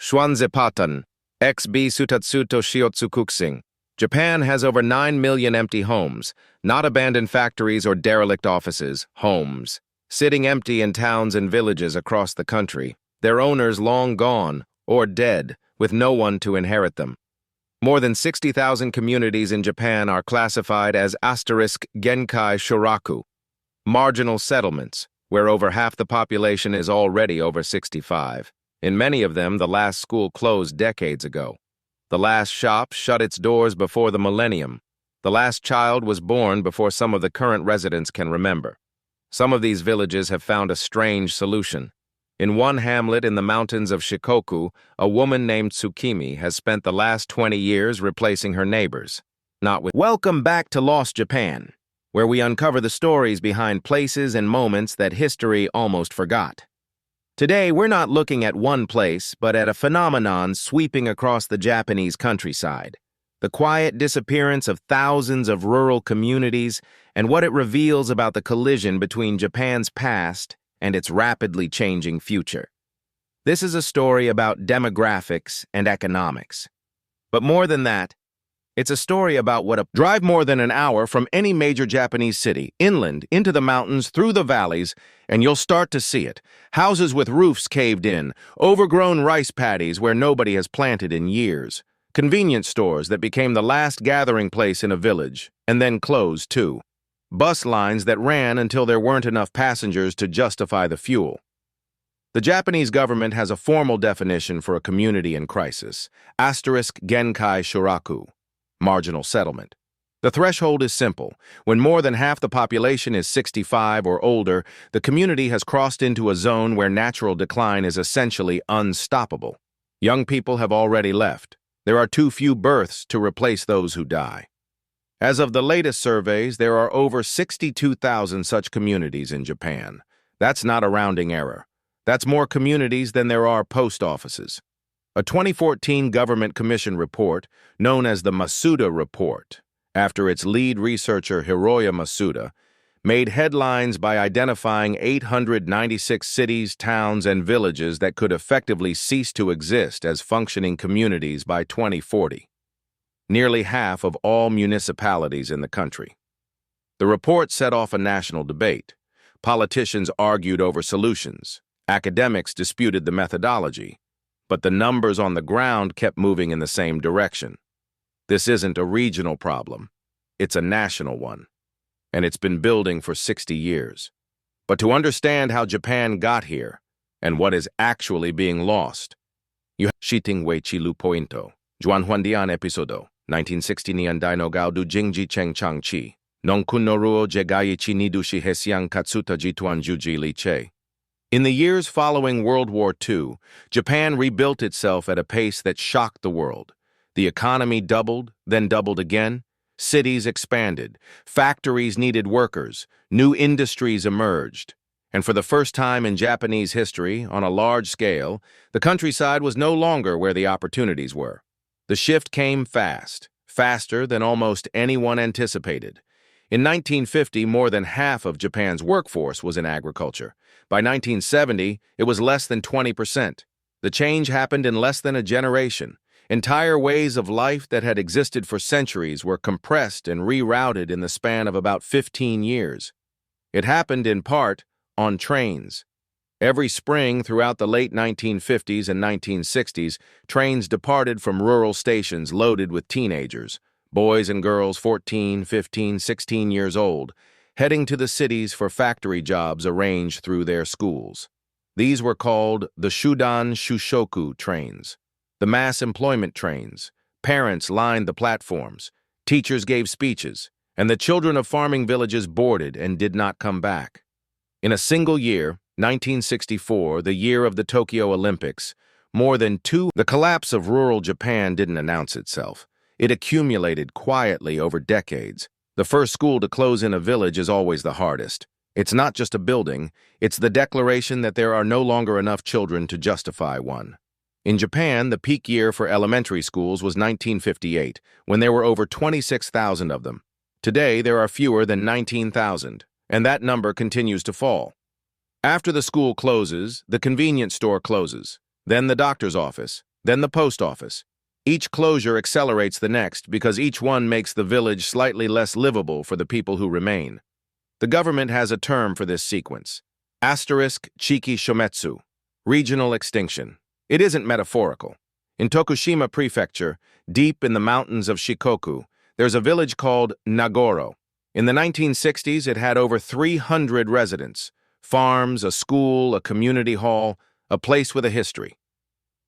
Shuanzepatan, XB Sutatsuto Shiotsukuksing. Japan has over 9 million empty homes, not abandoned factories or derelict offices, homes, sitting empty in towns and villages across the country, their owners long gone or dead, with no one to inherit them. More than 60,000 communities in Japan are classified as *Genkai Shoraku, marginal settlements, where over half the population is already over 65. In many of them, the last school closed decades ago. The last shop shut its doors before the millennium. The last child was born before some of the current residents can remember. Some of these villages have found a strange solution. In one hamlet in the mountains of Shikoku, a woman named Tsukimi has spent the last 20 years replacing her neighbors. Welcome back to Lost Japan, where we uncover the stories behind places and moments that history almost forgot. Today, we're not looking at one place, but at a phenomenon sweeping across the Japanese countryside. The quiet disappearance of thousands of rural communities and what it reveals about the collision between Japan's past and its rapidly changing future. This is a story about demographics and economics. But more than that, it's a story about what a drive more than an hour from any major Japanese city, inland, into the mountains, through the valleys, and you'll start to see it. Houses with roofs caved in, overgrown rice paddies where nobody has planted in years, convenience stores that became the last gathering place in a village, and then closed too. Bus lines that ran until there weren't enough passengers to justify the fuel. The Japanese government has a formal definition for a community in crisis, *Genkai Shoraku. Marginal settlement. The threshold is simple. When more than half the population is 65 or older, the community has crossed into a zone where natural decline is essentially unstoppable. Young people have already left. There are too few births to replace those who die. As of the latest surveys, there are over 62,000 such communities in Japan. That's not a rounding error. That's more communities than there are post offices. A 2014 Government Commission report, known as the Masuda Report, after its lead researcher Hiroya Masuda, made headlines by identifying 896 cities, towns, and villages that could effectively cease to exist as functioning communities by 2040. Nearly half of all municipalities in the country. The report set off a national debate. Politicians argued over solutions. Academics disputed the methodology. But the numbers on the ground kept moving in the same direction. This isn't a regional problem. It's a national one. And it's been building for 60 years. But to understand how Japan got here, and what is actually being lost, Yuhei Shiting Wei Chilu Pointo, Juan Huandian Episodo, 1960 Nian Daino Gaudu Jingji Cheng Chang Chi, Non Kun no Ruo Jegai Chi Nidushi Hesiang Katsuta Jituan Juji Laitche. In the years following World War II, Japan rebuilt itself at a pace that shocked the world. The economy doubled, then doubled again. Cities expanded. Factories needed workers. New industries emerged. And for the first time in Japanese history, on a large scale, the countryside was no longer where the opportunities were. The shift came fast, faster than almost anyone anticipated. In 1950, more than half of Japan's workforce was in agriculture. By 1970, it was less than 20%. The change happened in less than a generation. Entire ways of life that had existed for centuries were compressed and rerouted in the span of about 15 years. It happened in part on trains. Every spring throughout the late 1950s and 1960s, trains departed from rural stations loaded with teenagers, boys and girls 14, 15, 16 years old, heading to the cities for factory jobs arranged through their schools. These were called the Shudan Shushoku trains, the mass employment trains. Parents lined the platforms, teachers gave speeches, and the children of farming villages boarded and did not come back. In a single year, 1964, the year of the Tokyo Olympics, the collapse of rural Japan didn't announce itself. It accumulated quietly over decades. The first school to close in a village is always the hardest. It's not just a building, it's the declaration that there are no longer enough children to justify one. In Japan, the peak year for elementary schools was 1958, when there were over 26,000 of them. Today, there are fewer than 19,000, and that number continues to fall. After the school closes, the convenience store closes, then the doctor's office, then the post office. Each closure accelerates the next because each one makes the village slightly less livable for the people who remain. The government has a term for this sequence. Asterisk Chiki Shometsu, regional extinction. It isn't metaphorical. In Tokushima Prefecture, deep in the mountains of Shikoku, there's a village called Nagoro. In the 1960s, it had over 300 residents, farms, a school, a community hall, a place with a history.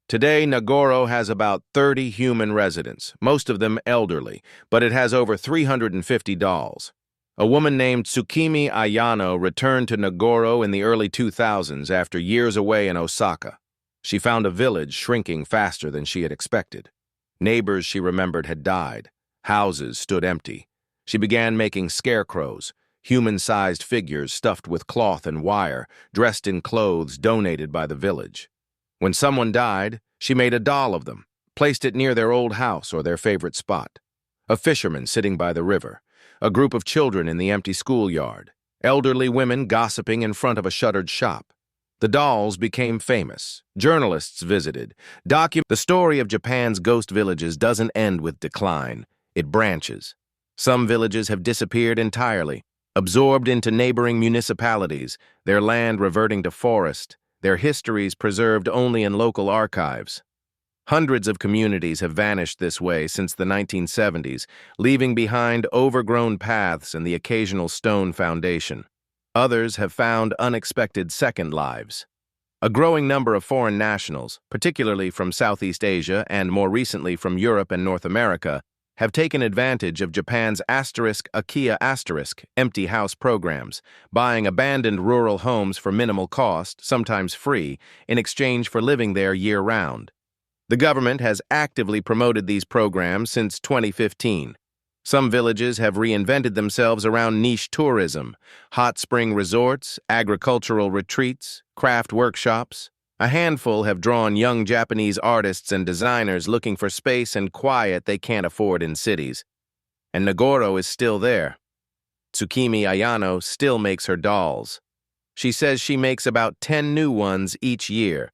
Today, Nagoro has about 30 human residents, most of them elderly, but it has over 350 dolls. A woman named Tsukimi Ayano returned to Nagoro in the early 2000s after years away in Osaka. She found a village shrinking faster than she had expected. Neighbors she remembered had died. Houses stood empty. She began making scarecrows, human-sized figures stuffed with cloth and wire, dressed in clothes donated by the village. When someone died, she made a doll of them, placed it near their old house or their favorite spot. A fisherman sitting by the river, a group of children in the empty schoolyard, elderly women gossiping in front of a shuttered shop. The dolls became famous. Journalists visited. The story of Japan's ghost villages doesn't end with decline. It branches. Some villages have disappeared entirely, absorbed into neighboring municipalities, their land reverting to forest, their histories preserved only in local archives. Hundreds of communities have vanished this way since the 1970s, leaving behind overgrown paths and the occasional stone foundation. Others have found unexpected second lives. A growing number of foreign nationals, particularly from Southeast Asia and more recently from Europe and North America, have taken advantage of Japan's *Akia* empty house programs, buying abandoned rural homes for minimal cost, sometimes free, in exchange for living there year-round. The government has actively promoted these programs since 2015. Some villages have reinvented themselves around niche tourism, hot spring resorts, agricultural retreats, craft workshops. A handful have drawn young Japanese artists and designers looking for space and quiet they can't afford in cities. And Nagoro is still there. Tsukimi Ayano still makes her dolls. She says she makes about 10 new ones each year,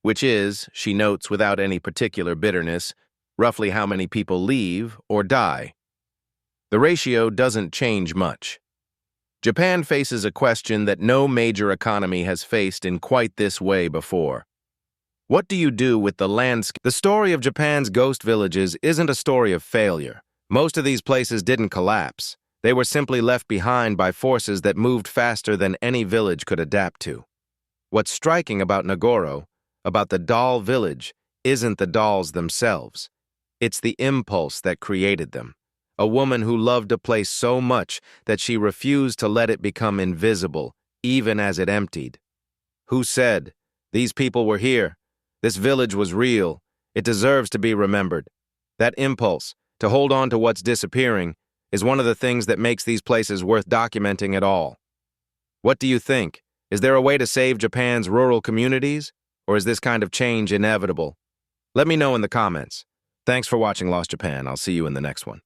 which is, she notes without any particular bitterness, roughly how many people leave or die. The ratio doesn't change much. Japan faces a question that no major economy has faced in quite this way before. What do you do with the landscape? The story of Japan's ghost villages isn't a story of failure. Most of these places didn't collapse. They were simply left behind by forces that moved faster than any village could adapt to. What's striking about Nagoro, about the doll village, isn't the dolls themselves. It's the impulse that created them. A woman who loved a place so much that she refused to let it become invisible, even as it emptied. Who said, "These people were here. This village was real. It deserves to be remembered"? That impulse, to hold on to what's disappearing, is one of the things that makes these places worth documenting at all. What do you think? Is there a way to save Japan's rural communities? Or is this kind of change inevitable? Let me know in the comments. Thanks for watching Lost Japan. I'll see you in the next one.